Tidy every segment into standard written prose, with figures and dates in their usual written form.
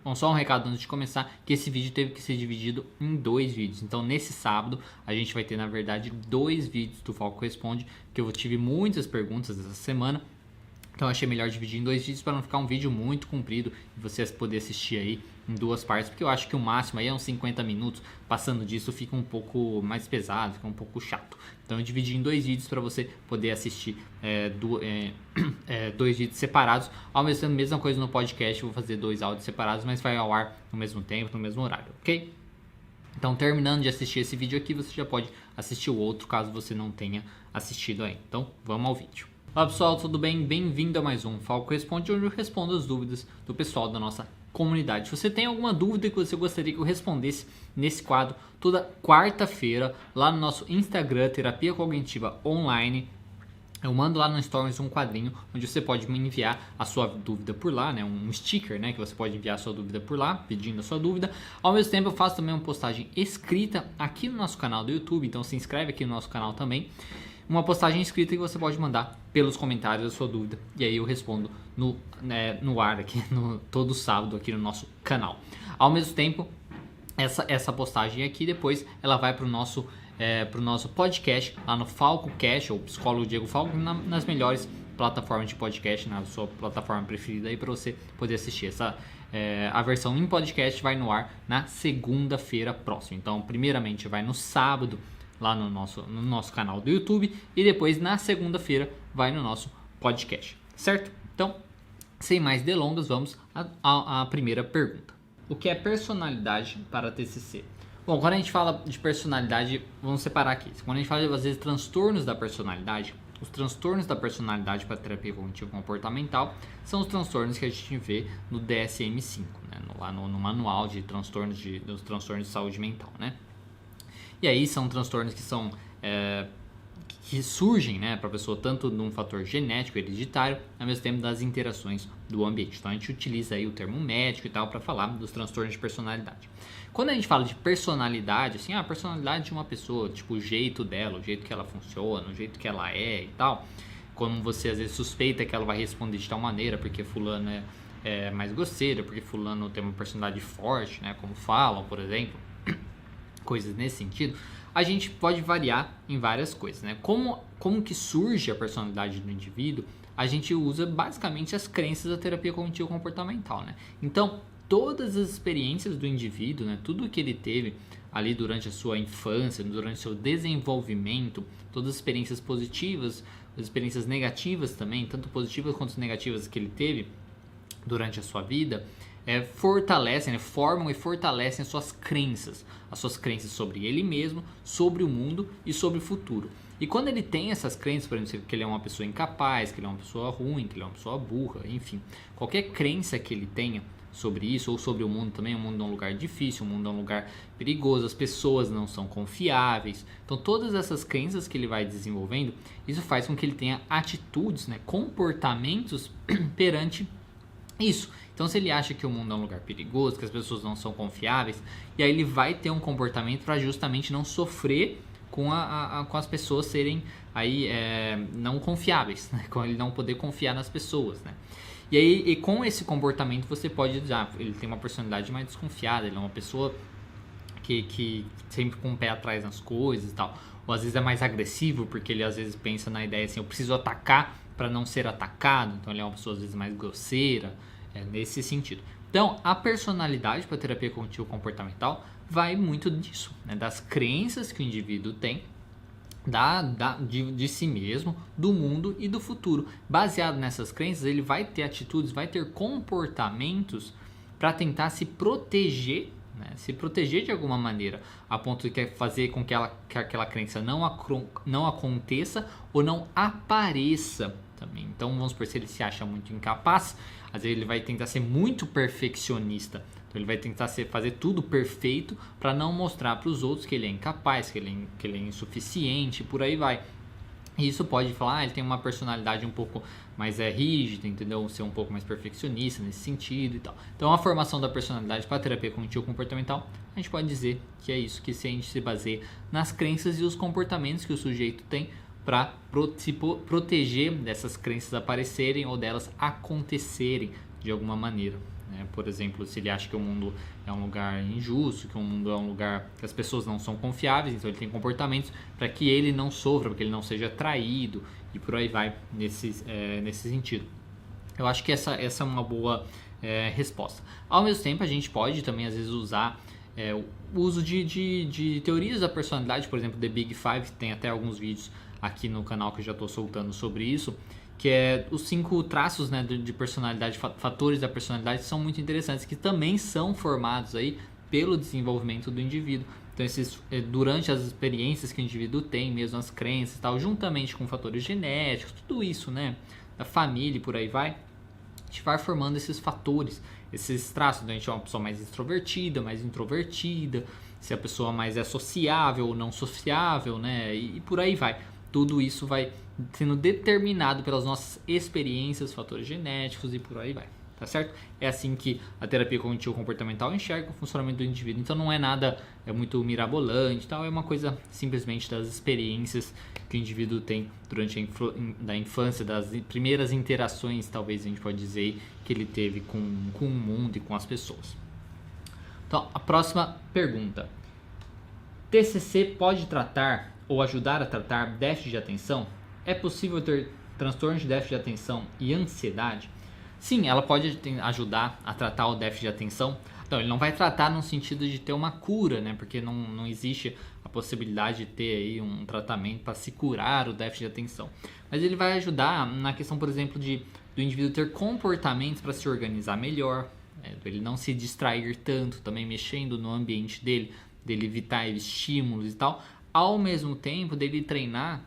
Bom, só um recado antes de começar, que esse vídeo teve que ser dividido em 2 vídeos. Então, nesse sábado, a gente vai ter, na verdade, 2 vídeos do Falco Responde, que eu tive muitas perguntas essa semana. Então, eu achei melhor dividir em 2 vídeos para não ficar um vídeo muito comprido e vocês poderem assistir aí em 2 partes, porque eu acho que o máximo aí é uns 50 minutos. Passando disso, fica um pouco mais pesado, fica um pouco chato. Então, eu dividi em 2 vídeos para você poder assistir 2 vídeos separados. Ao mesmo tempo, mesma coisa no podcast, eu vou fazer 2 áudios separados, mas vai ao ar no mesmo tempo, no mesmo horário, ok? Então, terminando de assistir esse vídeo aqui, você já pode assistir o outro, caso você não tenha assistido ainda. Então, vamos ao vídeo. Olá pessoal, tudo bem? Bem-vindo a mais um Falco Responde, onde eu respondo as dúvidas do pessoal da nossa comunidade. Se você tem alguma dúvida que você gostaria que eu respondesse nesse quadro, toda quarta-feira, lá no nosso Instagram, Terapia Cognitiva Online, eu mando lá no Stories um quadrinho onde você pode me enviar a sua dúvida por lá, né? Um sticker, né? Que você pode enviar a sua dúvida por lá, pedindo a sua dúvida. Ao mesmo tempo, eu faço também uma postagem escrita aqui no nosso canal do YouTube, então se inscreve aqui no nosso canal também. Uma postagem escrita que você pode mandar pelos comentários a sua dúvida. E aí eu respondo no ar aqui, todo sábado aqui no nosso canal. Ao mesmo tempo, essa postagem aqui depois ela vai para o nosso podcast lá no FalcoCast, ou Psicólogo Diego Falco, nas melhores plataformas de podcast, na sua plataforma preferida aí, para você poder assistir. A versão em podcast vai no ar na segunda-feira próxima. Então, primeiramente vai no sábado lá no nosso canal do YouTube e depois na segunda-feira vai no nosso podcast, certo? Então, sem mais delongas, vamos à primeira pergunta. O que é personalidade para TCC? Bom, quando a gente fala de personalidade, vamos separar aqui. Quando a gente fala de, às vezes, transtornos da personalidade, os transtornos da personalidade para terapia cognitivo-comportamental são os transtornos que a gente vê no DSM-5, né? Lá no manual de transtornos dos transtornos de saúde mental, né? E aí são transtornos que surgem, né, para a pessoa tanto de um fator genético, hereditário, ao mesmo tempo das interações do ambiente. Então a gente utiliza aí o termo médico e tal para falar dos transtornos de personalidade. Quando a gente fala de personalidade, assim, a personalidade de uma pessoa, tipo o jeito dela, o jeito que ela funciona, o jeito que ela é e tal, como você às vezes suspeita que ela vai responder de tal maneira porque fulano é mais grosseiro, porque fulano tem uma personalidade forte, né, como falam, por exemplo, coisas nesse sentido, a gente pode variar em várias coisas, né? Como que surge a personalidade do indivíduo? A gente usa basicamente as crenças da terapia cognitivo-comportamental, né? Então, todas as experiências do indivíduo, né? Tudo que ele teve ali durante a sua infância, durante o seu desenvolvimento, todas as experiências positivas, as experiências negativas também, tanto positivas quanto negativas que ele teve durante a sua vida, fortalecem, né, formam e fortalecem as suas crenças sobre ele mesmo, sobre o mundo e sobre o futuro. E quando ele tem essas crenças, por exemplo, que ele é uma pessoa incapaz, que ele é uma pessoa ruim, que ele é uma pessoa burra, enfim, qualquer crença que ele tenha sobre isso, ou sobre o mundo também, o mundo é um lugar difícil, o mundo é um lugar perigoso, as pessoas não são confiáveis. Então todas essas crenças que ele vai desenvolvendo, isso faz com que ele tenha atitudes, né, comportamentos perante isso. Então, se ele acha que o mundo é um lugar perigoso, que as pessoas não são confiáveis, e aí ele vai ter um comportamento para justamente não sofrer com as pessoas serem aí não confiáveis, né? Com ele não poder confiar nas pessoas, né? E aí, com esse comportamento, você pode dizer, ele tem uma personalidade mais desconfiada, ele é uma pessoa que sempre com o pé atrás nas coisas e tal, ou às vezes é mais agressivo, porque ele às vezes pensa na ideia assim, eu preciso atacar para não ser atacado, então ele é uma pessoa às vezes mais grosseira, nesse sentido. Então, a personalidade para a terapia cognitivo-comportamental vai muito disso, né? Das crenças que o indivíduo tem de si mesmo, do mundo e do futuro. Baseado nessas crenças, ele vai ter atitudes, vai ter comportamentos para tentar se proteger, né? Se proteger de alguma maneira, a ponto de fazer com que aquela crença não aconteça ou não apareça também. Então, vamos supor, se ele se acha muito incapaz, às vezes ele vai tentar ser muito perfeccionista. Então, ele vai tentar fazer tudo perfeito para não mostrar para os outros que ele é incapaz, que ele é insuficiente, por aí vai. E isso pode falar, ele tem uma personalidade um pouco mais rígida, entendeu? Ser um pouco mais perfeccionista nesse sentido e tal. Então, a formação da personalidade para a terapia cognitivo-comportamental, a gente pode dizer que é isso, que a gente se baseia nas crenças e os comportamentos que o sujeito tem para se proteger dessas crenças aparecerem ou delas acontecerem de alguma maneira. né? Por exemplo, se ele acha que o mundo é um lugar injusto, que o mundo é um lugar que as pessoas não são confiáveis, então ele tem comportamentos para que ele não sofra, para que ele não seja traído e por aí vai nesse sentido. Eu acho que essa é uma boa resposta. Ao mesmo tempo, a gente pode também às vezes usar o uso de teorias da personalidade, por exemplo, The Big Five, tem até alguns vídeos aqui no canal que eu já estou soltando sobre isso, que é os 5 traços, né, de personalidade, fatores da personalidade, são muito interessantes, que também são formados aí pelo desenvolvimento do indivíduo. Então, durante as experiências que o indivíduo tem, mesmo as crenças e tal, juntamente com fatores genéticos, tudo isso, né, da família e por aí vai, a gente vai formando esses fatores, esses traços. Então, a gente é uma pessoa mais extrovertida, mais introvertida, se a pessoa mais é sociável ou não sociável, né, e por aí vai. Tudo isso vai sendo determinado pelas nossas experiências, fatores genéticos e por aí vai, tá certo? É assim que a terapia cognitivo-comportamental enxerga o funcionamento do indivíduo. Então não é nada muito mirabolante, tal, é uma coisa simplesmente das experiências que o indivíduo tem durante a infância, das primeiras interações, talvez a gente pode dizer, que ele teve com o mundo e com as pessoas. Então, a próxima pergunta. TCC pode tratar ou ajudar a tratar déficit de atenção? É possível ter transtorno de déficit de atenção e ansiedade? Sim, ela pode ajudar a tratar o déficit de atenção. Então, ele não vai tratar no sentido de ter uma cura, né? Porque não existe a possibilidade de ter aí um tratamento para se curar o déficit de atenção. Mas ele vai ajudar na questão, por exemplo, do indivíduo ter comportamentos para se organizar melhor, ele não se distrair tanto, também mexendo no ambiente dele evitar estímulos e tal, ao mesmo tempo dele treinar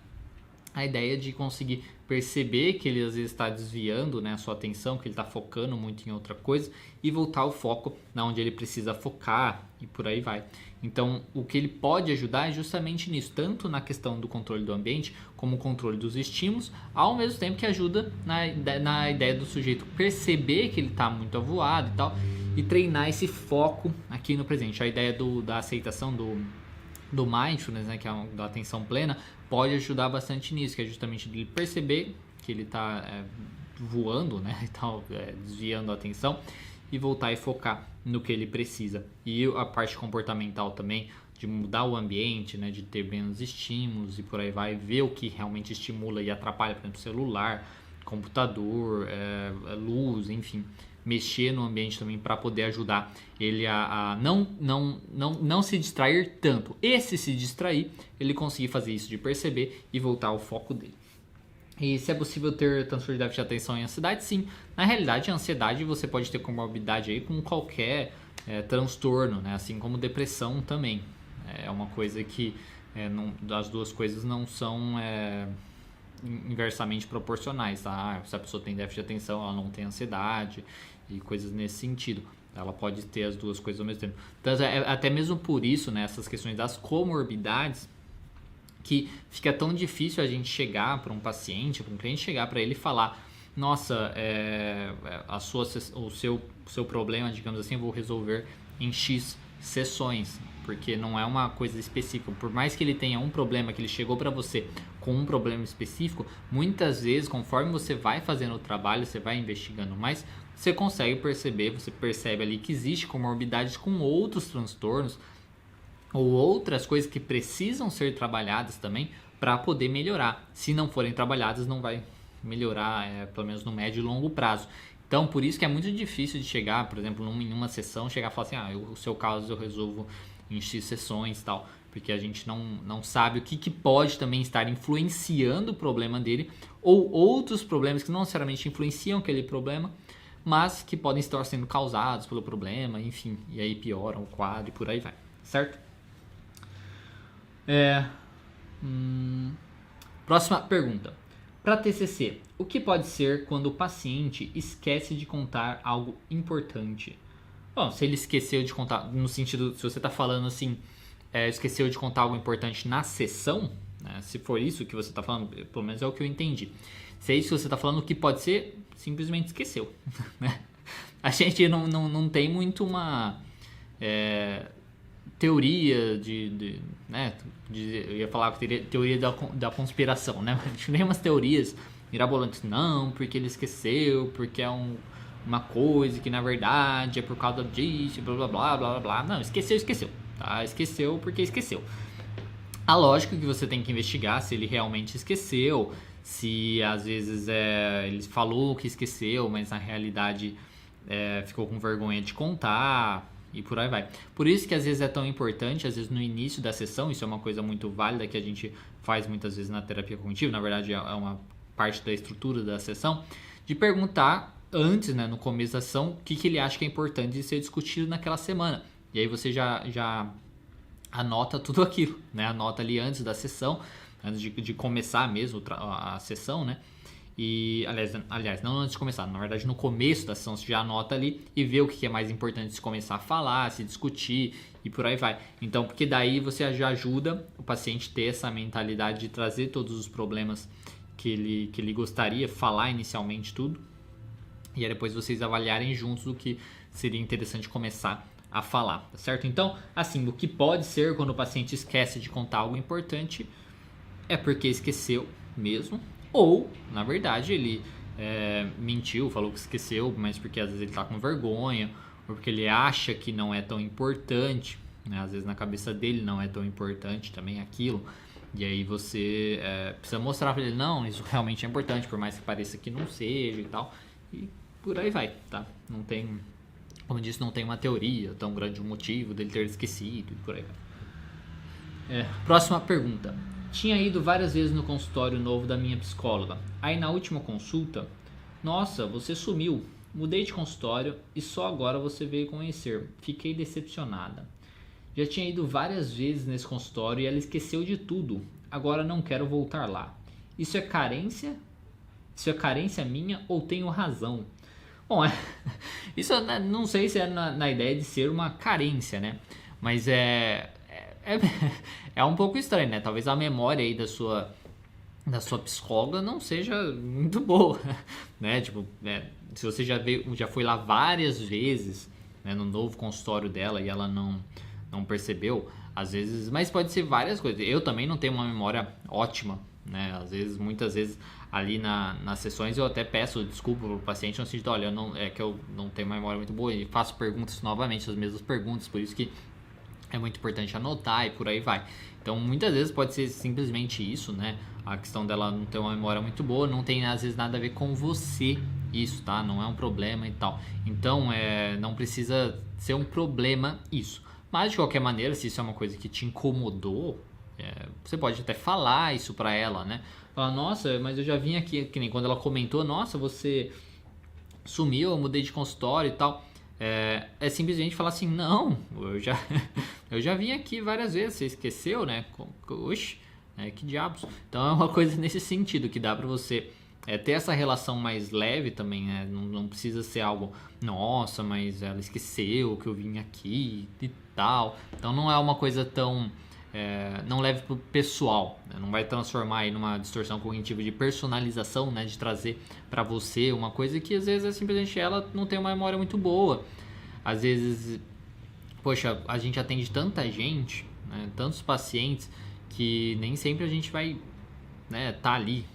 a ideia de conseguir perceber que ele às vezes está desviando, né, a sua atenção, que ele está focando muito em outra coisa e voltar o foco na onde ele precisa focar e por aí vai. Então, o que ele pode ajudar é justamente nisso, tanto na questão do controle do ambiente, como o controle dos estímulos, ao mesmo tempo que ajuda na ideia do sujeito perceber que ele está muito avoado e tal, e treinar esse foco aqui no presente. A ideia da aceitação do mindfulness, né, que é da atenção plena, pode ajudar bastante nisso, que é justamente ele perceber que ele está voando, né, e tal, desviando a atenção, e voltar e focar no que ele precisa. E a parte comportamental também, de mudar o ambiente, né, de ter menos estímulos e por aí vai, ver o que realmente estimula e atrapalha, por exemplo, celular, computador, luz, enfim, mexer no ambiente também para poder ajudar ele a não se distrair tanto. E se distrair, ele conseguir fazer isso de perceber e voltar ao foco dele. E se é possível ter transtorno de déficit de atenção e ansiedade? Sim. Na realidade, a ansiedade você pode ter comorbidade aí com qualquer transtorno, né? Assim como depressão também. É uma coisa que as duas coisas não são inversamente proporcionais, tá? Se a pessoa tem déficit de atenção, ela não tem ansiedade e coisas nesse sentido. Ela pode ter as duas coisas ao mesmo tempo. Então, até mesmo por isso, né, essas questões das comorbidades, que fica tão difícil a gente chegar para um paciente, para um cliente, chegar para ele e falar: nossa, o seu problema, digamos assim, eu vou resolver em X sessões, porque não é uma coisa específica. Por mais que ele tenha um problema, que ele chegou para você com um problema específico, muitas vezes, conforme você vai fazendo o trabalho, você vai investigando mais, você consegue perceber, você percebe ali que existe comorbidades com outros transtornos ou outras coisas que precisam ser trabalhadas também para poder melhorar. Se não forem trabalhadas, não vai melhorar, pelo menos no médio e longo prazo. Então, por isso que é muito difícil de chegar, por exemplo, em uma sessão, chegar e falar assim: o seu caso eu resolvo em X sessões e tal, porque a gente não sabe o que pode também estar influenciando o problema dele, ou outros problemas que não necessariamente influenciam aquele problema, mas que podem estar sendo causados pelo problema, enfim, e aí pioram o quadro e por aí vai, certo? Próxima pergunta. Para TCC, o que pode ser quando o paciente esquece de contar algo importante? Bom, se ele esqueceu de contar, no sentido, se você está falando assim, esqueceu de contar algo importante na sessão, né, se for isso que você está falando, pelo menos é o que eu entendi. Se é isso que você está falando, o que pode ser, simplesmente esqueceu. Né? A gente não tem muito uma teoria eu ia falar teoria da conspiração, né? A gente tem umas teorias mirabolantes, não, porque ele esqueceu, porque é um uma coisa que na verdade é por causa disso, blá blá blá blá blá. Não, esqueceu, tá? Esqueceu porque esqueceu. A lógica que você tem que investigar se ele realmente esqueceu, se às vezes ele falou que esqueceu, mas na realidade ficou com vergonha de contar e por aí vai. Por isso que às vezes é tão importante, às vezes no início da sessão, isso é uma coisa muito válida que a gente faz muitas vezes na terapia cognitiva, na verdade é uma parte da estrutura da sessão, de perguntar antes, né, no começo da sessão, o que ele acha que é importante de ser discutido naquela semana. E aí você já anota tudo aquilo, né? Anota ali antes da sessão, antes de começar mesmo a sessão, né? E, aliás, não antes de começar, na verdade no começo da sessão você já anota ali e vê o que é mais importante se começar a falar, se discutir e por aí vai. Então, porque daí você já ajuda o paciente a ter essa mentalidade de trazer todos os problemas que ele gostaria, falar inicialmente tudo, e aí depois vocês avaliarem juntos o que seria interessante começar a falar, tá certo? Então, assim, o que pode ser quando o paciente esquece de contar algo importante é porque esqueceu mesmo, ou, na verdade, ele mentiu, falou que esqueceu, mas porque às vezes ele tá com vergonha, ou porque ele acha que não é tão importante, né? Às vezes na cabeça dele não é tão importante também aquilo, e aí você precisa mostrar pra ele, não, isso realmente é importante, por mais que pareça que não seja e tal, e por aí vai, tá? Não tem... Como eu disse, não tem uma teoria tão grande, um motivo dele ter esquecido e por aí vai. Próxima pergunta. Tinha ido várias vezes no consultório novo da minha psicóloga. Aí na última consulta, nossa, você sumiu. Mudei de consultório e só agora você veio conhecer. Fiquei decepcionada. Já tinha ido várias vezes nesse consultório e ela esqueceu de tudo. Agora não quero voltar lá. Isso é carência? Isso é carência minha ou tenho razão? Bom, isso eu não sei se é na ideia de ser uma carência, né? Mas é um pouco estranho, né? Talvez a memória aí da sua psicóloga não seja muito boa, né? Tipo, se você já foi lá várias vezes, né, no novo consultório dela e ela não percebeu, às vezes... Mas pode ser várias coisas. Eu também não tenho uma memória ótima, né? Às vezes, muitas vezes... Ali nas sessões eu até peço desculpa pro paciente no sentido, olha, que eu não tenho uma memória muito boa e faço perguntas novamente, as mesmas perguntas, por isso que é muito importante anotar e por aí vai. Então muitas vezes pode ser simplesmente isso, né? A questão dela não ter uma memória muito boa, não tem às vezes nada a ver com você isso, tá? Não é um problema e tal. Então não precisa ser um problema isso. Mas de qualquer maneira, se isso é uma coisa que te incomodou, você pode até falar isso pra ela, né? Falar, nossa, mas eu já vim aqui, que nem quando ela comentou, nossa, você sumiu, eu mudei de consultório e tal. É simplesmente falar assim, não, eu já vim aqui várias vezes, você esqueceu, né? Oxi, que diabos. Então é uma coisa nesse sentido, que dá pra você ter essa relação mais leve também, né? Não precisa ser algo, nossa, mas ela esqueceu que eu vim aqui e tal. Então não é uma coisa tão... não leve pro pessoal, né? Não vai transformar aí numa distorção cognitiva de personalização, né? De trazer para você uma coisa que às vezes simplesmente ela não tem uma memória muito boa. Às vezes, poxa, a gente atende tanta gente, né? Tantos pacientes, que nem sempre a gente vai, né, tá ali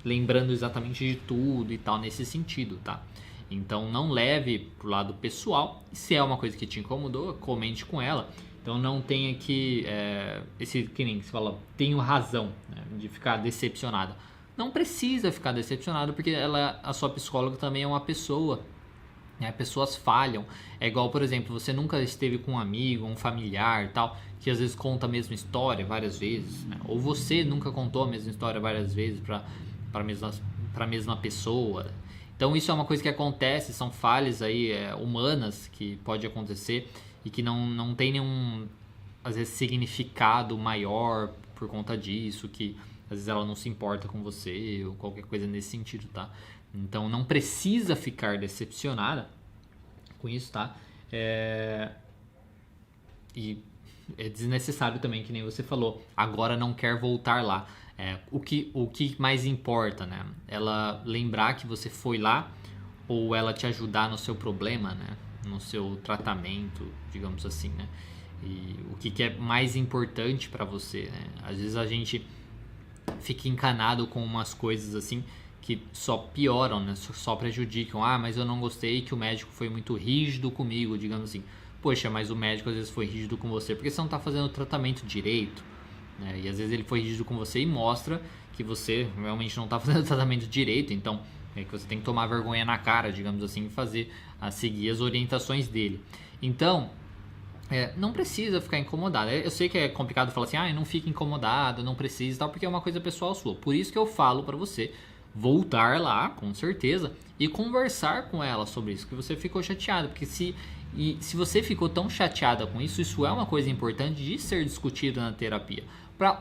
lembrando exatamente de tudo e tal, nesse sentido, tá? Então não leve pro lado pessoal. Se é uma coisa que te incomodou, comente com ela. Então não tenha que que nem você fala, tenho razão, né, de ficar decepcionada. Não precisa ficar decepcionado, porque a sua psicóloga também é uma pessoa, né? Pessoas falham. É igual, por exemplo, você nunca esteve com um amigo, um familiar, tal, que às vezes conta a mesma história várias vezes, né? Ou você nunca contou a mesma história várias vezes para a mesma pessoa. Então isso é uma coisa que acontece, são falhas aí humanas que pode acontecer e que não tem nenhum, às vezes, significado maior por conta disso, que às vezes ela não se importa com você ou qualquer coisa nesse sentido, tá? Então não precisa ficar decepcionada com isso, tá? E é desnecessário também, que nem você falou, agora não quer voltar lá. O que mais importa, né? Ela lembrar que você foi lá ou ela te ajudar no seu problema, né? No seu tratamento, digamos assim, né? E o que é mais importante para você, né? Às vezes a gente fica encanado com umas coisas assim que só pioram, né? Só prejudicam. Ah, mas eu não gostei que o médico foi muito rígido comigo, digamos assim. Poxa, mas o médico às vezes foi rígido com você porque você não está fazendo o tratamento direito, né? E às vezes ele foi rígido com você e mostra que você realmente não está fazendo o tratamento direito, então é que você tem que tomar vergonha na cara, digamos assim, e seguir as orientações dele. Então, não precisa ficar incomodado. Eu sei que é complicado falar assim, não fique incomodado, não precisa e tal, porque é uma coisa pessoal sua. Por isso que eu falo pra você voltar lá, com certeza, e conversar com ela sobre isso, que você ficou chateado, porque se você ficou tão chateada com isso, isso é uma coisa importante de ser discutida na terapia. Para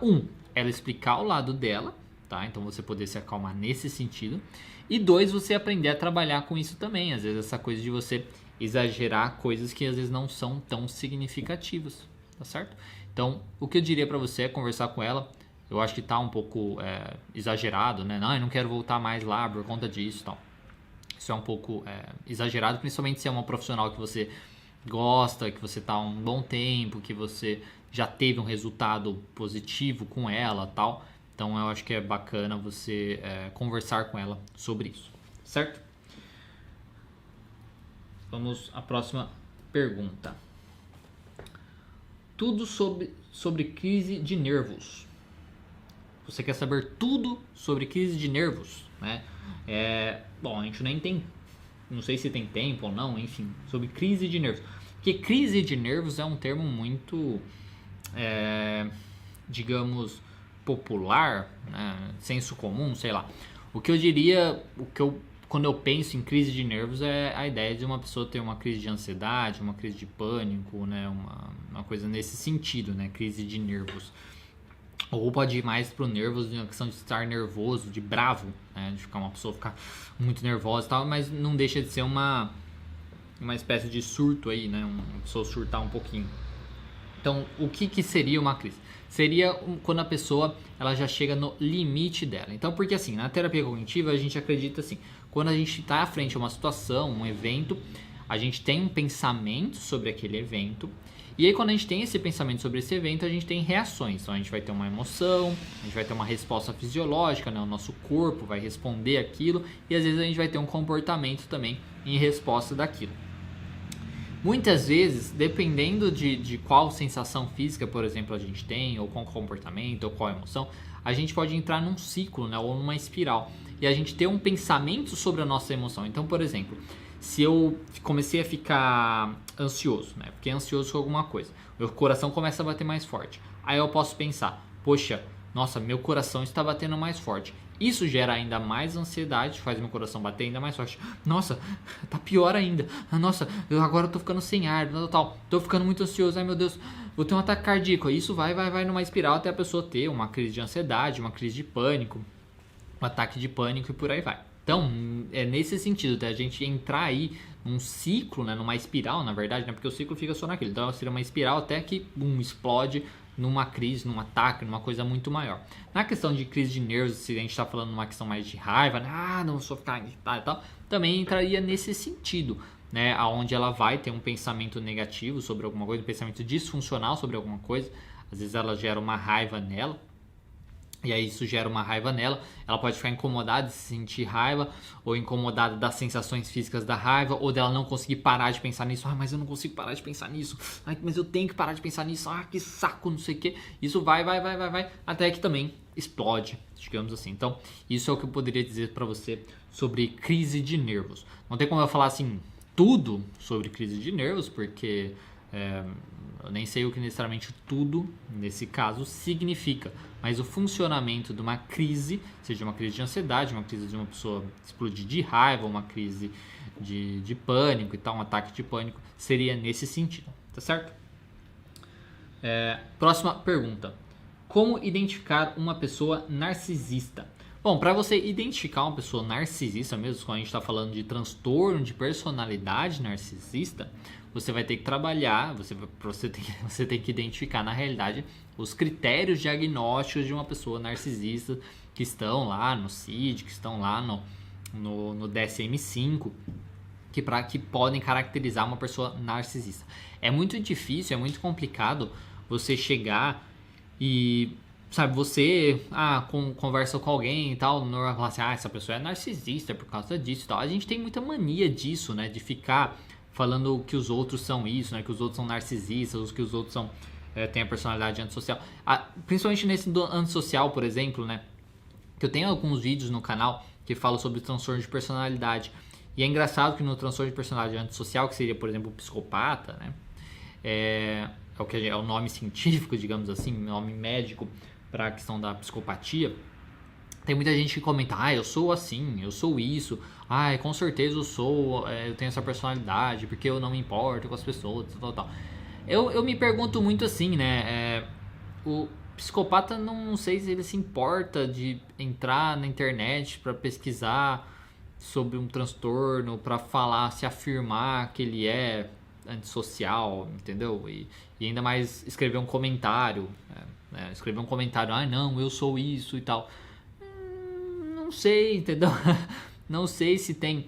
ela explicar o lado dela, tá? Então você poder se acalmar nesse sentido. E 2, você aprender a trabalhar com isso também. Às vezes essa coisa de você exagerar coisas que às vezes não são tão significativas, tá certo? Então, o que eu diria pra você é conversar com ela. Eu acho que tá um pouco exagerado, né? Não, eu não quero voltar mais lá por conta disso e tal. Isso é um pouco exagerado, principalmente se é uma profissional que você gosta, que você tá há um bom tempo, que você já teve um resultado positivo com ela tal. Então eu acho que é bacana você conversar com ela sobre isso, certo? Vamos à próxima pergunta. Tudo sobre crise de nervos. Você quer saber tudo sobre crise de nervos, né? Bom, a gente nem tem, não sei se tem tempo ou não, enfim, sobre crise de nervos. Porque crise de nervos é um termo muito, digamos, popular, né? Senso comum, sei lá. O que eu diria, quando eu penso em crise de nervos é a ideia de uma pessoa ter uma crise de ansiedade, uma crise de pânico, né? Uma coisa nesse sentido, né? Crise de nervos. Ou pode ir mais pro nervos, uma questão de estar nervoso, de bravo, né? De ficar uma pessoa ficar muito nervosa e tal, mas não deixa de ser uma espécie de surto aí, né? Uma pessoa surtar um pouquinho. Então, o que seria uma crise? Seria quando a pessoa ela já chega no limite dela. Então, porque assim, na terapia cognitiva a gente acredita assim, quando a gente está à frente a uma situação, um evento, a gente tem um pensamento sobre aquele evento. E aí quando a gente tem esse pensamento sobre esse evento, a gente tem reações. Então a gente vai ter uma emoção, a gente vai ter uma resposta fisiológica, né? O nosso corpo vai responder aquilo e às vezes a gente vai ter um comportamento também em resposta daquilo. Muitas vezes, dependendo de qual sensação física, por exemplo, a gente tem, ou qual comportamento, ou qual emoção, a gente pode entrar num ciclo, né? Ou numa espiral. E a gente ter um pensamento sobre a nossa emoção. Então, por exemplo, se eu comecei a ficar ansioso, né? Fiquei ansioso com alguma coisa. Meu coração começa a bater mais forte. Aí eu posso pensar, poxa, nossa, meu coração está batendo mais forte. Isso gera ainda mais ansiedade, faz meu coração bater ainda mais forte. Nossa, tá pior ainda. Nossa, eu agora tô ficando sem ar, tal. Tô ficando muito ansioso. Ai, meu Deus, vou ter um ataque cardíaco. Isso vai numa espiral até a pessoa ter uma crise de ansiedade, uma crise de pânico, um ataque de pânico e por aí vai. Então, é nesse sentido, tá? A gente entrar aí num ciclo, né? Numa espiral, na verdade, né? Porque o ciclo fica só naquilo. Então, seria uma espiral até que, explode numa crise, num ataque, numa coisa muito maior. Na questão de crise de nervos, se a gente está falando numa questão mais de raiva, né? Não sou ficar irritado e tal, também entraria nesse sentido, né? Onde ela vai ter um pensamento negativo sobre alguma coisa, um pensamento disfuncional sobre alguma coisa. Às vezes ela gera uma raiva nela. E aí isso gera uma raiva nela, ela pode ficar incomodada de se sentir raiva, ou incomodada das sensações físicas da raiva, ou dela não conseguir parar de pensar nisso. Mas eu não consigo parar de pensar nisso. Mas eu tenho que parar de pensar nisso. Que saco, não sei o que. Isso vai, até que também explode, digamos assim. Então, isso é o que eu poderia dizer pra você sobre crise de nervos. Não tem como eu falar assim, tudo sobre crise de nervos, porque eu nem sei o que necessariamente tudo, nesse caso, significa. Mas o funcionamento de uma crise, seja uma crise de ansiedade, uma crise de uma pessoa explodir de raiva, uma crise de pânico e tal, um ataque de pânico, seria nesse sentido, tá certo? Próxima pergunta. Como identificar uma pessoa narcisista? Bom, para você identificar uma pessoa narcisista mesmo, quando a gente está falando de transtorno de personalidade narcisista, você vai ter que trabalhar, você tem que identificar na realidade os critérios diagnósticos de uma pessoa narcisista que estão lá no CID, que estão lá no DSM-5, que podem caracterizar uma pessoa narcisista. É muito difícil, é muito complicado você chegar e sabe, você conversa com alguém e tal, não vai falar assim, essa pessoa é narcisista por causa disso e tal. A gente tem muita mania disso, né, de ficar falando que os outros são isso, né, que os outros são narcisistas, que os outros são têm a personalidade antissocial. Principalmente nesse do antissocial, por exemplo, né, que eu tenho alguns vídeos no canal que falam sobre transtorno de personalidade. E é engraçado que no transtorno de personalidade antissocial, que seria, por exemplo, o psicopata, né, é o nome científico, digamos assim, nome médico para a questão da psicopatia. Tem muita gente que comenta, eu sou assim, eu sou isso, com certeza eu tenho essa personalidade, porque eu não me importo com as pessoas, tal. Eu me pergunto muito assim, né, o psicopata não sei se ele se importa de entrar na internet para pesquisar sobre um transtorno, para falar, se afirmar que ele é antissocial, entendeu? E ainda mais escrever um comentário, não, eu sou isso e tal. Não sei, entendeu? Não sei se tem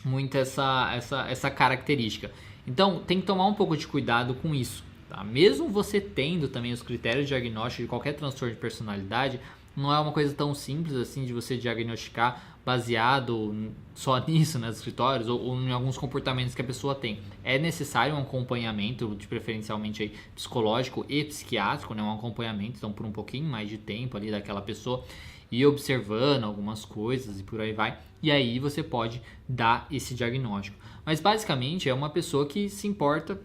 muito essa característica. Então, tem que tomar um pouco de cuidado com isso, tá? Mesmo você tendo também os critérios diagnósticos de qualquer transtorno de personalidade, não é uma coisa tão simples assim de você diagnosticar baseado só nisso, nos escritórios, ou em alguns comportamentos que a pessoa tem. É necessário um acompanhamento, de preferencialmente aí, psicológico e psiquiátrico, né? Um acompanhamento, então por um pouquinho mais de tempo ali daquela pessoa, e observando algumas coisas e por aí vai, e aí você pode dar esse diagnóstico. Mas basicamente é uma pessoa que se importa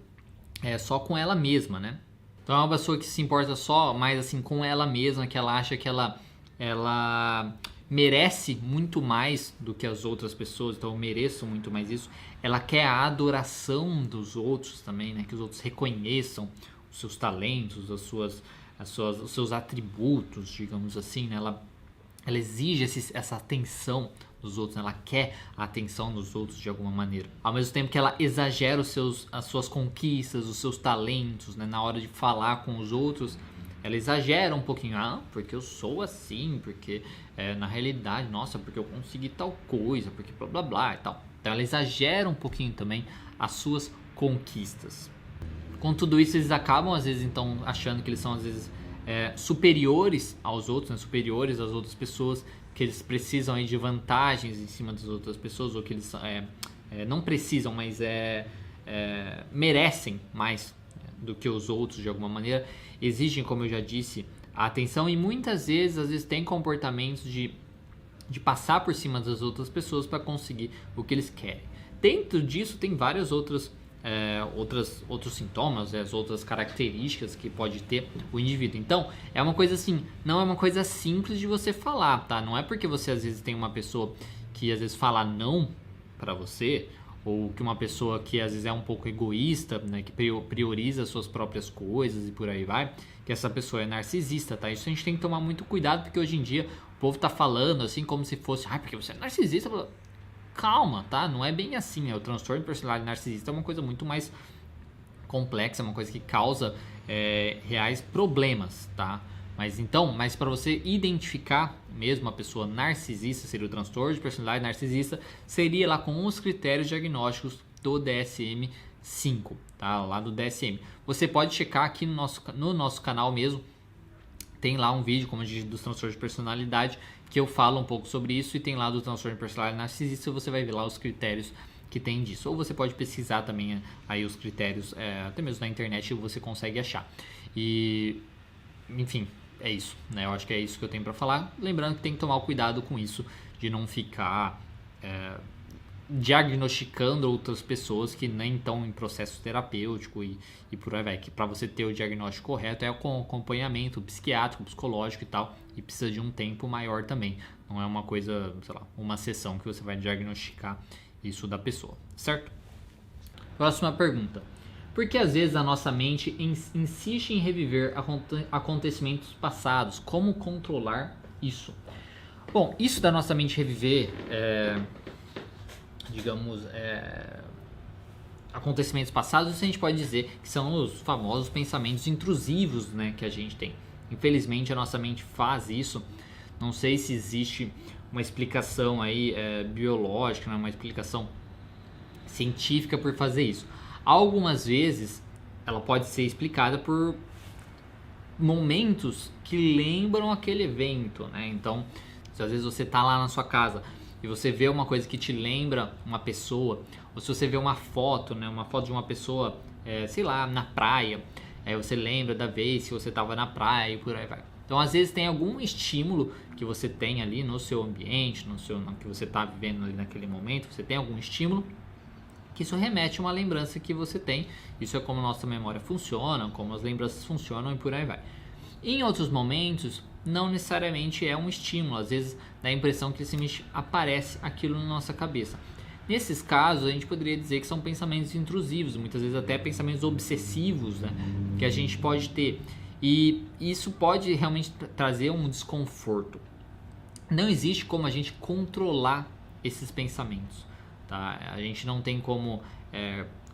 só com ela mesma, né? Então é uma pessoa que se importa só mais assim com ela mesma, que ela acha que ela merece muito mais do que as outras pessoas, então eu mereço muito mais isso. Ela quer a adoração dos outros também, né? Que os outros reconheçam os seus talentos, os seus atributos, digamos assim, né? Ela exige essa atenção dos outros, né? Ela quer a atenção dos outros de alguma maneira. Ao mesmo tempo que ela exagera as suas conquistas, os seus talentos, né? Na hora de falar com os outros, ela exagera um pouquinho, porque eu sou assim, porque na realidade, nossa, porque eu consegui tal coisa, porque blá blá blá e tal. Então ela exagera um pouquinho também as suas conquistas. Com tudo isso, eles acabam às vezes então achando que eles são às vezes superiores aos outros, né? Superiores às outras pessoas, que eles precisam aí de vantagens em cima das outras pessoas, ou que eles não precisam, mas merecem mais do que os outros de alguma maneira, exigem, como eu já disse, a atenção, e muitas vezes, às vezes tem comportamentos de passar por cima das outras pessoas para conseguir o que eles querem. Dentro disso tem várias outros sintomas, as outras características que pode ter o indivíduo. Então, é uma coisa assim, não é uma coisa simples de você falar, tá? Não é porque você às vezes tem uma pessoa que às vezes fala não para você, ou que uma pessoa que às vezes é um pouco egoísta, né, que prioriza suas próprias coisas e por aí vai, que essa pessoa é narcisista, tá? Isso a gente tem que tomar muito cuidado, porque hoje em dia o povo tá falando assim como se fosse, porque você é narcisista. Calma, tá? Não é bem assim. O transtorno de personalidade narcisista é uma coisa muito mais complexa, é uma coisa que causa reais problemas, tá? Mas para você identificar mesmo a pessoa narcisista, seria o transtorno de personalidade narcisista, seria lá com os critérios diagnósticos do DSM-5, tá? Lá do DSM. Você pode checar aqui no nosso canal mesmo, tem lá um vídeo, como eu disse, dos transtornos de personalidade, que eu falo um pouco sobre isso, e tem lá do transtorno de personalidade narcisista, você vai ver lá os critérios que tem disso. Ou você pode pesquisar também aí os critérios, até mesmo na internet você consegue achar. E, enfim, é isso, né? Eu acho que é isso que eu tenho para falar. Lembrando que tem que tomar cuidado com isso, de não ficar diagnosticando outras pessoas que nem estão em processo terapêutico e por aí vai. Que para você ter o diagnóstico correto com acompanhamento psiquiátrico, psicológico e tal, e precisa de um tempo maior também. Não é uma coisa, sei lá, uma sessão que você vai diagnosticar isso da pessoa, certo? Próxima pergunta. Por que às vezes a nossa mente insiste em reviver acontecimentos passados? Como controlar isso? Bom, isso da nossa mente reviver, acontecimentos passados, isso a gente pode dizer que são os famosos pensamentos intrusivos, né, que a gente tem. Infelizmente a nossa mente faz isso. Não sei se existe uma explicação aí biológica, né, uma explicação científica por fazer isso. Algumas vezes ela pode ser explicada por momentos que lembram aquele evento, né? Então, se às vezes você tá lá na sua casa e você vê uma coisa que te lembra uma pessoa, ou se você vê uma foto, né? Uma foto de uma pessoa, sei lá, na praia, você lembra da vez que você estava na praia e por aí vai. Então, às vezes tem algum estímulo que você tem ali no seu ambiente, no que você está vivendo ali naquele momento, você tem algum estímulo que isso remete a uma lembrança que você tem. Isso é como a nossa memória funciona, como as lembranças funcionam e por aí vai. Em outros momentos, não necessariamente é um estímulo, às vezes dá a impressão que simplesmente aparece aquilo na nossa cabeça. Nesses casos, a gente poderia dizer que são pensamentos intrusivos, muitas vezes até pensamentos obsessivos, né, que a gente pode ter. E isso pode realmente trazer um desconforto. Não existe como a gente controlar esses pensamentos. Tá? A gente não tem como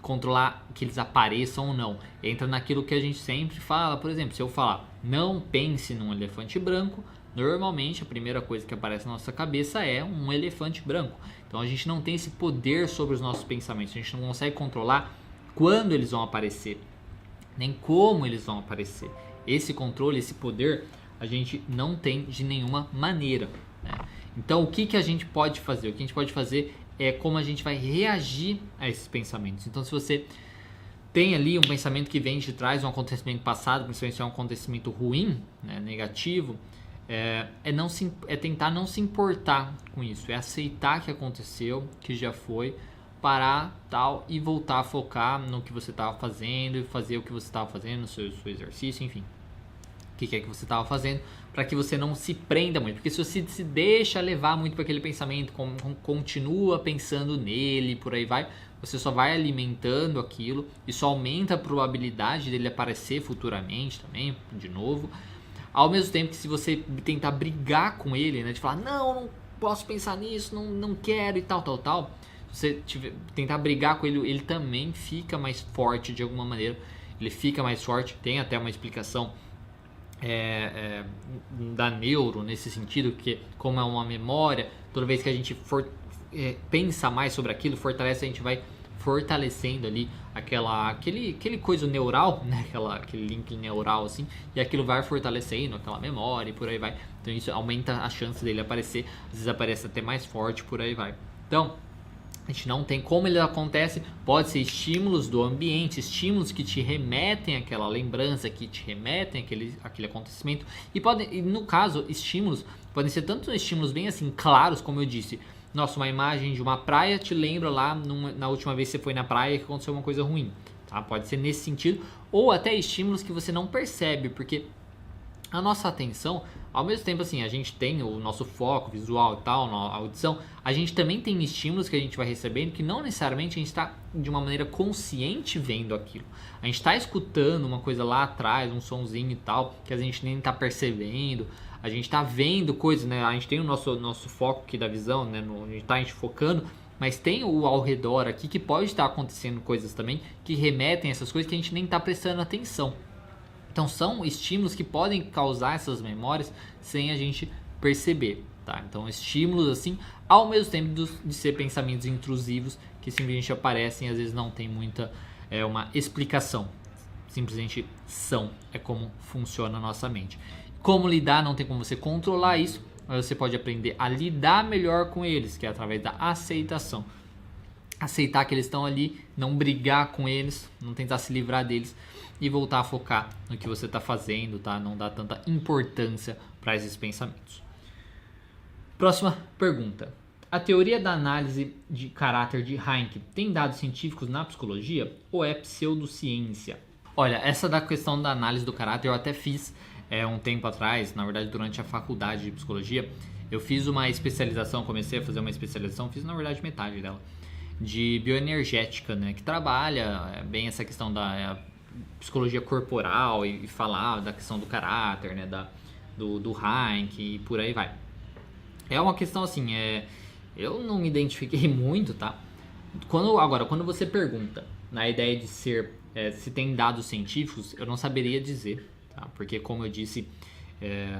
controlar que eles apareçam ou não. Entra naquilo que a gente sempre fala. Por exemplo, se eu falar não pense num elefante branco, normalmente a primeira coisa que aparece na nossa cabeça é um elefante branco. Então a gente não tem esse poder sobre os nossos pensamentos. A gente não consegue controlar quando eles vão aparecer, nem como eles vão aparecer. Esse controle, esse poder, a gente não tem de nenhuma maneira, né? Então o que a gente pode fazer? O que a gente pode fazer é como a gente vai reagir a esses pensamentos. Então, se você tem ali um pensamento que vem de trás, um acontecimento passado, principalmente se é um acontecimento ruim, né, negativo, é tentar não se importar com isso, é aceitar que aconteceu, que já foi, parar tal e voltar a focar no que você estava fazendo e fazer o que você estava fazendo, seu exercício, enfim. O que é que você estava fazendo, para que você não se prenda muito, porque se você se deixa levar muito para aquele pensamento, continua pensando nele, por aí vai, você só vai alimentando aquilo, isso aumenta a probabilidade dele aparecer futuramente também, de novo, ao mesmo tempo que se você tentar brigar com ele, né, de falar, não posso pensar nisso, não quero e tal, se você tentar brigar com ele, ele também fica mais forte de alguma maneira, ele fica mais forte, tem até uma explicação da neuro nesse sentido, que como é uma memória, toda vez que a gente pensa mais sobre aquilo, fortalece, a gente vai fortalecendo ali aquele coisa neural, né? Aquele link neural assim, e aquilo vai fortalecendo aquela memória e por aí vai. Então isso aumenta a chance dele aparecer, às vezes aparece até mais forte, por aí vai. Então a gente não tem como ele acontece, pode ser estímulos do ambiente, estímulos que te remetem àquela lembrança, que te remetem àquele acontecimento. E no caso, estímulos podem ser tanto estímulos bem assim claros, como eu disse. Nossa, uma imagem de uma praia te lembra lá na última vez que você foi na praia que aconteceu uma coisa ruim. Tá? Pode ser nesse sentido. Ou até estímulos que você não percebe, porque a nossa atenção, ao mesmo tempo assim, a gente tem o nosso foco visual e tal, a audição, a gente também tem estímulos que a gente vai recebendo que não necessariamente a gente está de uma maneira consciente vendo aquilo. A gente está escutando uma coisa lá atrás, um sonzinho e tal, que a gente nem está percebendo, a gente está vendo coisas, né? A gente tem o nosso foco aqui da visão, né? A gente focando, mas tem o ao redor aqui que pode estar acontecendo coisas também que remetem a essas coisas que a gente nem está prestando atenção. Então são estímulos que podem causar essas memórias sem a gente perceber, tá? Então estímulos assim, ao mesmo tempo de ser pensamentos intrusivos que simplesmente aparecem e às vezes não tem muita uma explicação, simplesmente são, é como funciona a nossa mente. Como lidar, não tem como você controlar isso, mas você pode aprender a lidar melhor com eles, que é através da aceitação. Aceitar que eles estão ali, não brigar com eles, não tentar se livrar deles e voltar a focar no que você está fazendo, tá? Não dar tanta importância para esses pensamentos. Próxima pergunta. A teoria da análise de caráter de Heinck tem dados científicos na psicologia ou é pseudociência? Olha, essa da questão da análise do caráter eu até fiz um tempo atrás, na verdade durante a faculdade de psicologia. Eu fiz uma especialização, comecei a fazer uma especialização, fiz na verdade metade dela, de bioenergética, né, que trabalha bem essa questão da psicologia corporal e falar da questão do caráter, né, do Heinck e por aí vai. É uma questão assim, eu não me identifiquei muito, tá? Quando você pergunta na ideia de ser, se tem dados científicos, eu não saberia dizer, tá? Porque como eu disse,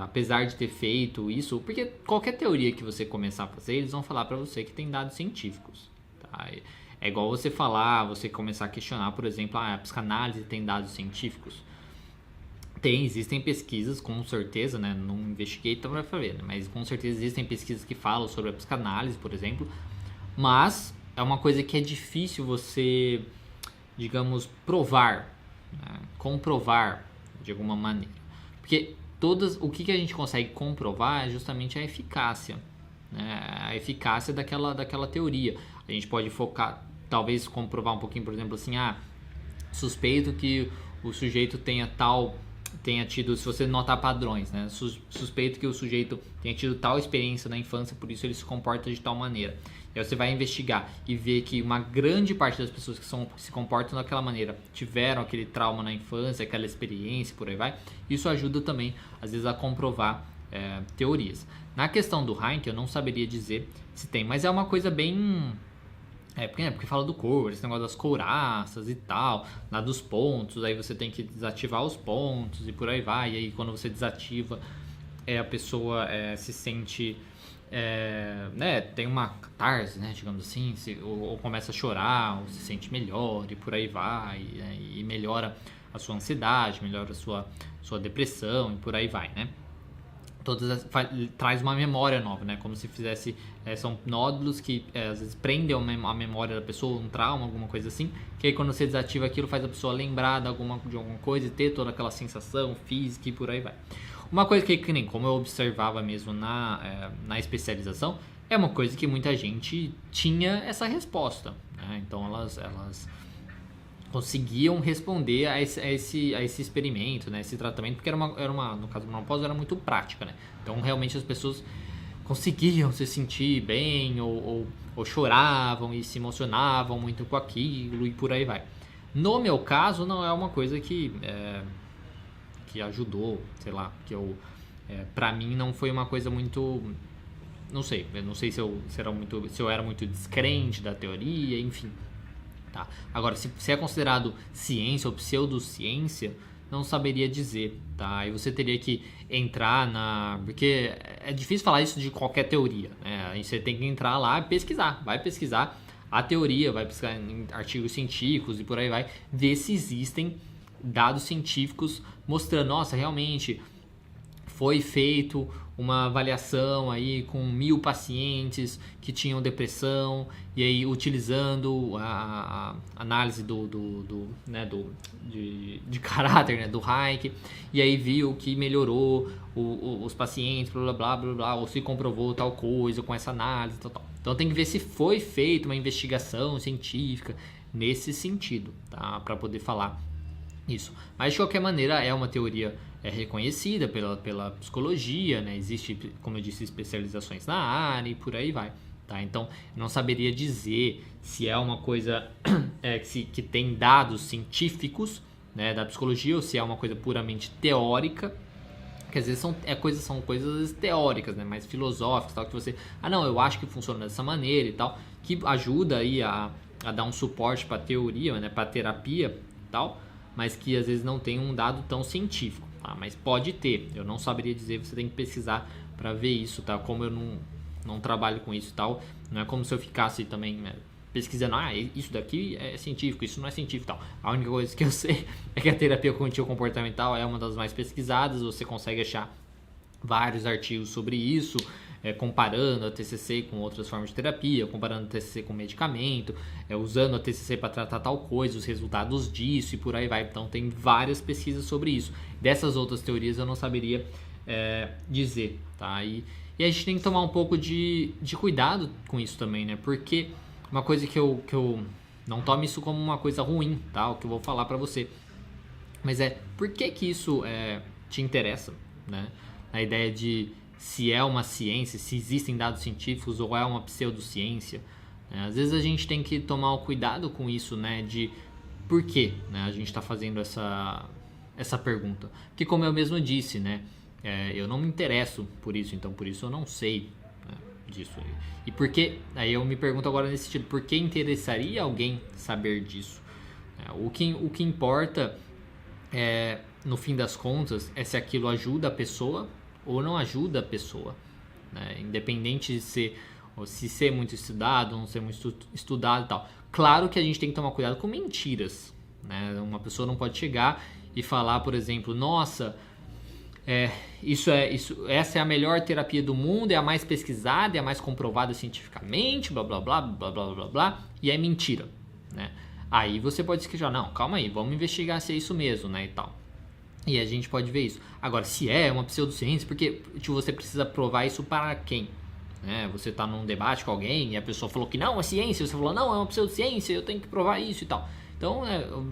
apesar de ter feito isso, porque qualquer teoria que você começar a fazer, eles vão falar para você que tem dados científicos. É igual você falar, você começar a questionar, por exemplo, a psicanálise tem dados científicos. Existem pesquisas, com certeza, né? Não investiguei então pra ver, né? Mas com certeza existem pesquisas que falam sobre a psicanálise, por exemplo. Mas é uma coisa que é difícil você, digamos, provar, né? Comprovar de alguma maneira. Porque o que a gente consegue comprovar é justamente a eficácia, né? A eficácia daquela teoria. A gente pode focar, talvez comprovar um pouquinho, por exemplo, assim, suspeito que o sujeito tenha tido, se você notar padrões, né? Suspeito que o sujeito tenha tido tal experiência na infância, por isso ele se comporta de tal maneira. E aí você vai investigar e ver que uma grande parte das pessoas que se comportam daquela maneira tiveram aquele trauma na infância, aquela experiência, por aí vai. Isso ajuda também, às vezes, a comprovar teorias. Na questão do Heinck, eu não saberia dizer se tem, mas é uma coisa bem... porque fala do corpo, esse negócio das couraças e tal, lá dos pontos, aí você tem que desativar os pontos e por aí vai. E aí quando você desativa, a pessoa se sente, né, tem uma catarse, né, digamos assim, ou começa a chorar, ou se sente melhor e por aí vai, e melhora a sua ansiedade, melhora a sua depressão e por aí vai, né. Traz uma memória nova, né? Como se fizesse... são nódulos que às vezes prendem a memória da pessoa, um trauma, alguma coisa assim. Que aí quando você desativa aquilo, faz a pessoa lembrar de alguma coisa e ter toda aquela sensação física e por aí vai. Uma coisa que nem como eu observava mesmo na especialização, é uma coisa que muita gente tinha essa resposta, né? Então elas conseguiam responder a esse experimento, né? Esse tratamento, porque no caso do menopausa, era muito prática, né? Então realmente as pessoas conseguiam se sentir bem ou choravam e se emocionavam muito com aquilo e por aí vai. No meu caso, não é uma coisa que ajudou, sei lá, pra mim não foi uma coisa muito... Não sei se eu era muito descrente da teoria, enfim. Tá. Agora, se é considerado ciência ou pseudociência, não saberia dizer, tá? Aí você teria que entrar porque é difícil falar isso de qualquer teoria, né? Aí você tem que entrar lá e pesquisar. Vai pesquisar a teoria, vai pesquisar em artigos científicos e por aí vai, ver se existem dados científicos mostrando, nossa, realmente foi feito uma avaliação aí com 1000 pacientes que tinham depressão e aí utilizando a análise de caráter, né, do Heinck, e aí viu que melhorou os pacientes, blá blá blá blá, ou se comprovou tal coisa com essa análise, tal. Então tem que ver se foi feita uma investigação científica nesse sentido, tá, para poder falar isso. Mas de qualquer maneira é uma teoria reconhecida pela psicologia, né? Existe, como eu disse, especializações na área e por aí vai, tá? Então eu não saberia dizer se é uma coisa que tem dados científicos, né, da psicologia, ou se é uma coisa puramente teórica, que às vezes são coisas teóricas, né, mais filosóficas, tal, que você, não, eu acho que funciona dessa maneira e tal, que ajuda aí a dar um suporte para a teoria, né, para a terapia e tal, mas que às vezes não tem um dado tão científico, tá? Mas pode ter, eu não saberia dizer, você tem que pesquisar para ver isso, tá? Como eu não trabalho com isso e tal, não é como se eu ficasse também, né, pesquisando, isso daqui é científico, isso não é científico e tal. A única coisa que eu sei é que a terapia cognitivo comportamental é uma das mais pesquisadas, você consegue achar vários artigos sobre isso, comparando a TCC com outras formas de terapia, comparando a TCC com medicamento, usando a TCC para tratar tal coisa, os resultados disso e por aí vai. Então tem várias pesquisas sobre isso. Dessas outras teorias eu não saberia dizer, tá? E a gente tem que tomar um pouco de cuidado com isso também, né? Porque uma coisa que eu não tome isso como uma coisa ruim, tá? O que eu vou falar para você. Mas por que isso te interessa, né? A ideia de se é uma ciência, se existem dados científicos ou é uma pseudociência. Né? Às vezes a gente tem que tomar o cuidado com isso, né? De por que, né, a gente está fazendo essa pergunta. Porque como eu mesmo disse, né? Eu não me interesso por isso, então por isso eu não sei, né, disso. E por que, aí eu me pergunto agora nesse sentido, por que interessaria alguém saber disso? O que importa no fim das contas, é se aquilo ajuda a pessoa ou não ajuda a pessoa, né? Independente de ser muito estudado ou não ser muito estudado e tal. Claro que a gente tem que tomar cuidado com mentiras, né? Uma pessoa não pode chegar e falar, por exemplo, nossa, essa é a melhor terapia do mundo, é a mais pesquisada, é a mais comprovada cientificamente, blá blá blá blá blá blá blá, e é mentira, né? Aí você pode questionar, não, calma aí, vamos investigar se é isso mesmo, né, e tal. E a gente pode ver isso. Agora, se é uma pseudociência, porque você precisa provar isso para quem? Né? Você está num debate com alguém e a pessoa falou que não, é ciência, você falou, não, é uma pseudociência, eu tenho que provar isso e tal. Então,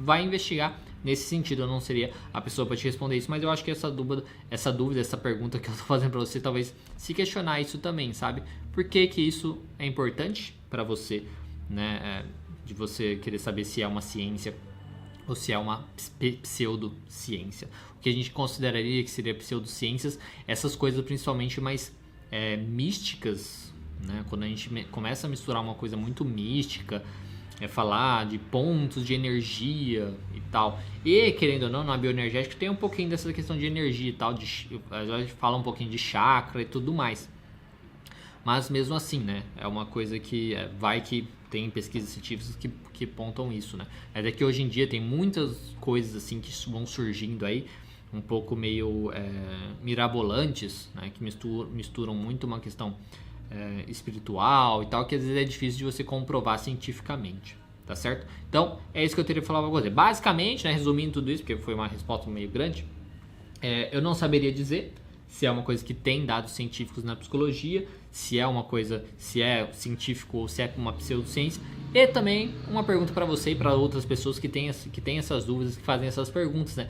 vai investigar nesse sentido. Eu não seria a pessoa para te responder isso, mas eu acho que essa dúvida, essa pergunta que eu estou fazendo para você, talvez se questionar isso também, sabe? Por que que isso é importante para você, né? De você querer saber se é uma ciência ou se é uma pseudociência. O que a gente consideraria que seria pseudociências, essas coisas principalmente mais místicas, né? Quando a gente começa a misturar uma coisa muito mística, falar de pontos de energia e tal. E, querendo ou não, na bioenergética tem um pouquinho dessa questão de energia e tal, a gente fala um pouquinho de chakra e tudo mais. Mas mesmo assim, né, é uma coisa que que tem pesquisas científicas que apontam isso, né. É que hoje em dia tem muitas coisas assim que vão surgindo aí, um pouco meio mirabolantes, né, que misturam muito uma questão espiritual e tal, que às vezes é difícil de você comprovar cientificamente, tá certo? Então, é isso que eu teria que falar pra você. Basicamente, né, resumindo tudo isso, porque foi uma resposta meio grande, eu não saberia dizer se é uma coisa que tem dados científicos na psicologia, se é científico ou se é uma pseudociência. E também uma pergunta para você e para outras pessoas que têm essas dúvidas, que fazem essas perguntas, né?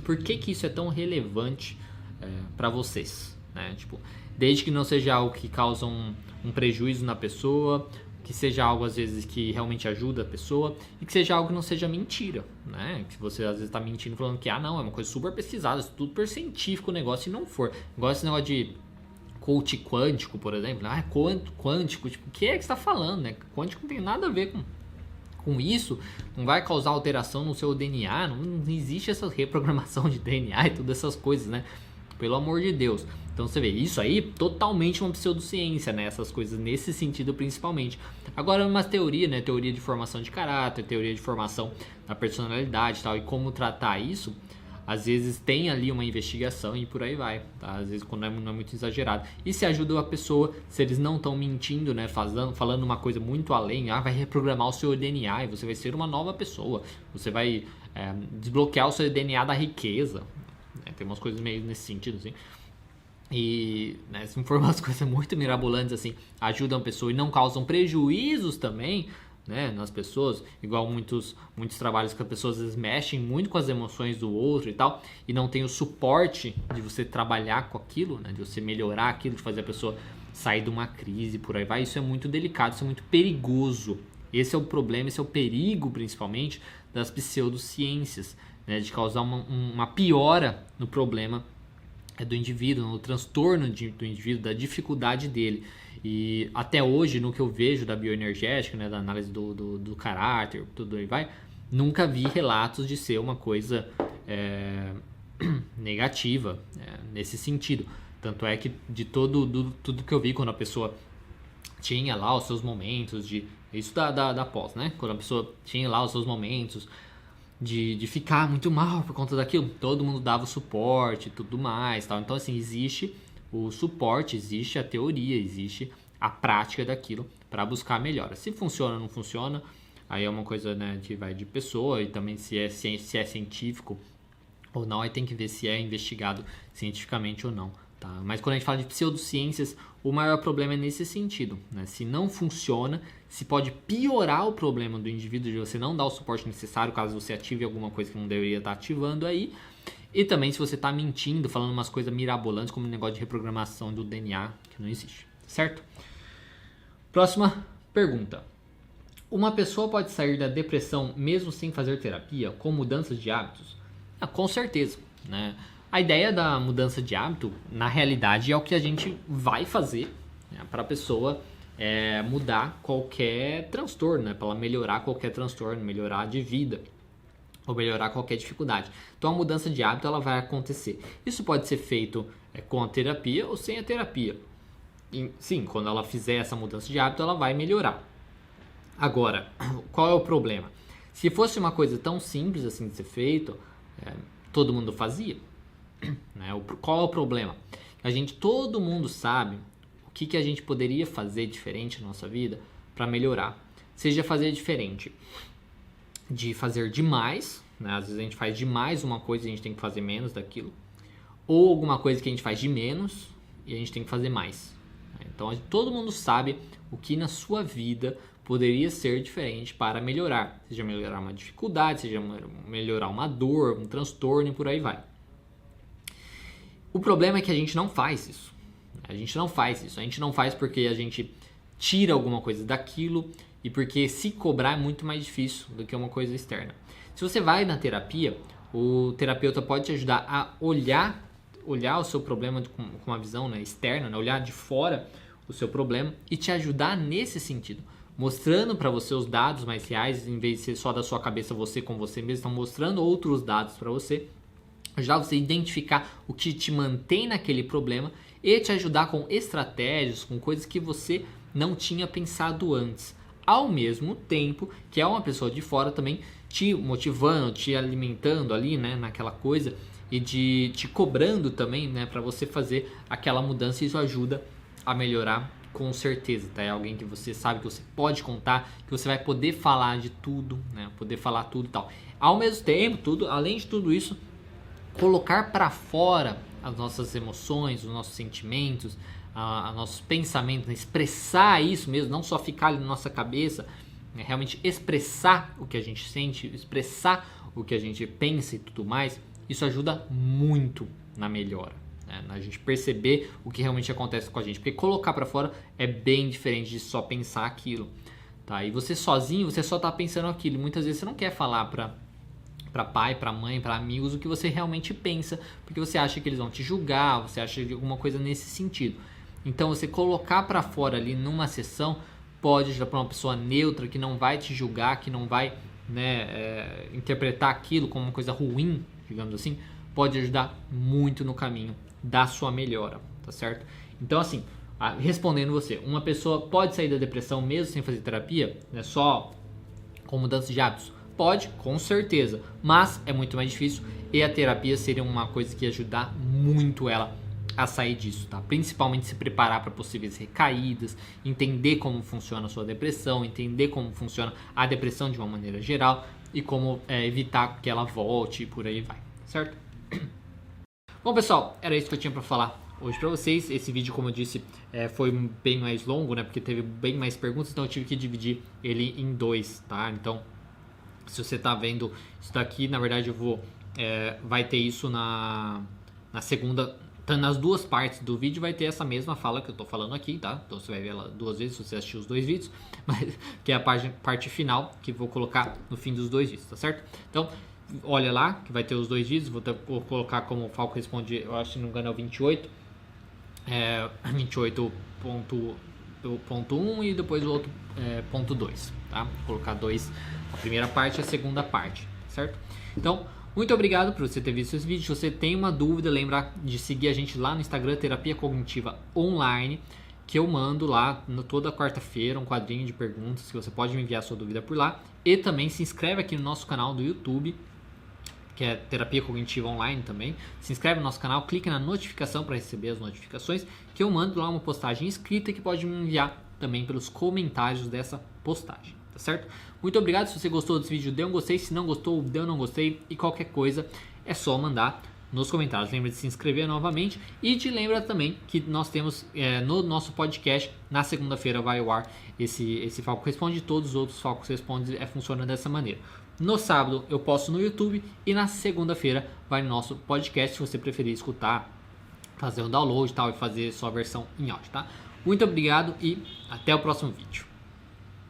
Por que isso é tão relevante para vocês, né? Tipo, desde que não seja algo que causa um prejuízo na pessoa, que seja algo às vezes que realmente ajuda a pessoa e que seja algo que não seja mentira, né? Que você às vezes está mentindo falando que não, é uma coisa super pesquisada, super científico o negócio e não for. Igual esse negócio de coach quântico, por exemplo. Quântico, tipo, o que é que você está falando, né? Quântico não tem nada a ver com isso, não vai causar alteração no seu DNA, não existe essa reprogramação de DNA e todas essas coisas, né? Pelo amor de Deus. Então você vê, isso aí totalmente uma pseudociência, né? Essas coisas nesse sentido principalmente. Agora uma teoria, né? Teoria de formação de caráter, teoria de formação da personalidade e tal, e como tratar isso, às vezes tem ali uma investigação e por aí vai, tá? Às vezes quando não é muito exagerado. E se ajuda a pessoa, se eles não estão mentindo, né? Falando uma coisa muito além, vai reprogramar o seu DNA e você vai ser uma nova pessoa. Você vai desbloquear o seu DNA da riqueza. Tem umas coisas meio nesse sentido, assim. E se for umas coisas muito mirabolantes, assim, ajudam a pessoa e não causam prejuízos também, né, nas pessoas, igual muitos trabalhos que as pessoas às vezes mexem muito com as emoções do outro e tal, e não tem o suporte de você trabalhar com aquilo, né, de você melhorar aquilo, de fazer a pessoa sair de uma crise, por aí vai. Isso é muito delicado, isso é muito perigoso. Esse é o problema, esse é o perigo, principalmente, das pseudociências, né, de causar uma piora no problema do indivíduo, no transtorno do indivíduo, da dificuldade dele. E até hoje, no que eu vejo da bioenergética, né, da análise do caráter, tudo aí vai, nunca vi relatos de ser uma coisa negativa nesse sentido. Tanto é que de tudo que eu vi, quando a pessoa tinha lá os seus momentos de... Isso da pós, né? Quando a pessoa tinha lá os seus momentos de ficar muito mal por conta daquilo, todo mundo dava o suporte e tudo mais, tal. Então, assim, existe o suporte, existe a teoria, existe a prática daquilo para buscar a melhora. Se funciona ou não funciona, aí é uma coisa, né, que vai de pessoa, e também se é científico ou não, aí tem que ver se é investigado cientificamente ou não, tá? Mas quando a gente fala de pseudociências, o maior problema é nesse sentido, né? Se não funciona, se pode piorar o problema do indivíduo, de você não dar o suporte necessário caso você ative alguma coisa que não deveria estar ativando aí. E também se você está mentindo, falando umas coisas mirabolantes, como o negócio de reprogramação do DNA, que não existe, certo? Próxima pergunta. Uma pessoa pode sair da depressão mesmo sem fazer terapia, com mudanças de hábitos? Com certeza, né? A ideia da mudança de hábito, na realidade, é o que a gente vai fazer, né, para a pessoa mudar qualquer transtorno, né, para ela melhorar qualquer transtorno, melhorar de vida, ou melhorar qualquer dificuldade. Então a mudança de hábito ela vai acontecer. Isso pode ser feito com a terapia ou sem a terapia. E, sim, quando ela fizer essa mudança de hábito, ela vai melhorar. Agora, qual é o problema? Se fosse uma coisa tão simples assim de ser feito, todo mundo fazia, né? Qual é o problema? Todo mundo sabe o que a gente poderia fazer diferente na nossa vida para melhorar. Seja fazer diferente de fazer demais, né? Às vezes a gente faz demais uma coisa e a gente tem que fazer menos daquilo, ou alguma coisa que a gente faz de menos e a gente tem que fazer mais. Então todo mundo sabe o que na sua vida poderia ser diferente para melhorar. Seja melhorar uma dificuldade, seja melhorar uma dor, um transtorno e por aí vai. O problema é que a gente não faz isso. A gente não faz porque a gente tira alguma coisa daquilo e porque se cobrar é muito mais difícil do que uma coisa externa. Se você vai na terapia, o terapeuta pode te ajudar a olhar o seu problema com uma visão, né, externa, né, olhar de fora o seu problema e te ajudar nesse sentido, mostrando para você os dados mais reais, em vez de ser só da sua cabeça, você com você mesmo, estão mostrando outros dados para você, ajudar você a identificar o que te mantém naquele problema e te ajudar com estratégias, com coisas que você não tinha pensado antes, ao mesmo tempo que é uma pessoa de fora também te motivando, te alimentando ali, né, naquela coisa e te cobrando também, né, para você fazer aquela mudança. E isso ajuda a melhorar com certeza, tá? É alguém que você sabe que você pode contar, que você vai poder falar de tudo, né, poder falar tudo e tal. Ao mesmo tempo, além de tudo isso, colocar para fora as nossas emoções, os nossos sentimentos, nossos pensamentos, né? Expressar isso mesmo, não só ficar ali na nossa cabeça, né? Realmente expressar o que a gente sente, expressar o que a gente pensa e tudo mais, isso ajuda muito na melhora, né? A gente perceber o que realmente acontece com a gente, porque colocar para fora é bem diferente de só pensar aquilo, tá? E você sozinho, você só tá pensando aquilo, muitas vezes você não quer falar para pai, para mãe, para amigos o que você realmente pensa, porque você acha que eles vão te julgar, você acha de alguma coisa nesse sentido. Então você colocar para fora ali numa sessão pode ajudar para uma pessoa neutra que não vai te julgar, que não vai, né, interpretar aquilo como uma coisa ruim, digamos assim, pode ajudar muito no caminho da sua melhora, tá certo? Então assim, respondendo você, uma pessoa pode sair da depressão mesmo sem fazer terapia, né, só com mudança de hábitos? Pode, com certeza, mas é muito mais difícil e a terapia seria uma coisa que ia ajudar muito ela a sair disso, tá? Principalmente se preparar para possíveis recaídas, entender como funciona a sua depressão, entender como funciona a depressão de uma maneira geral e como evitar que ela volte e por aí vai, certo? Bom, pessoal, era isso que eu tinha para falar hoje para vocês. Esse vídeo, como eu disse, foi bem mais longo, né? Porque teve bem mais perguntas, então eu tive que dividir ele em dois, tá? Então, se você tá vendo isso daqui, na verdade eu vou vai ter isso na segunda, nas duas partes do vídeo vai ter essa mesma fala que eu tô falando aqui, tá? Então você vai ver ela duas vezes se você assistir os dois vídeos, mas que é a parte final que eu vou colocar no fim dos dois vídeos, tá certo? Então, olha lá que vai ter os dois vídeos, vou colocar como o Falco Responde, eu acho que não me engano é o 28, 28.1 e depois o outro ponto 2, tá? Vou colocar dois, a primeira parte e a segunda parte, certo? Então, muito obrigado por você ter visto esse vídeo. Se você tem uma dúvida, lembra de seguir a gente lá no Instagram, Terapia Cognitiva Online, que eu mando lá toda quarta-feira um quadrinho de perguntas, que você pode me enviar sua dúvida por lá. E também se inscreve aqui no nosso canal do YouTube, que é Terapia Cognitiva Online também. Se inscreve no nosso canal, clica na notificação para receber as notificações, que eu mando lá uma postagem escrita que pode me enviar também pelos comentários dessa postagem, tá certo? Muito obrigado. Se você gostou desse vídeo, dê um gostei. Se não gostou, dê um não gostei. E qualquer coisa é só mandar nos comentários. Lembra de se inscrever novamente. E te lembra também que nós temos no nosso podcast, na segunda-feira vai ao ar esse Falco Responde. Todos os outros Falcos Responde funcionam dessa maneira. No sábado eu posto no YouTube e na segunda-feira vai no nosso podcast, se você preferir escutar, fazer um download e tal e fazer sua versão em áudio, tá? Muito obrigado e até o próximo vídeo.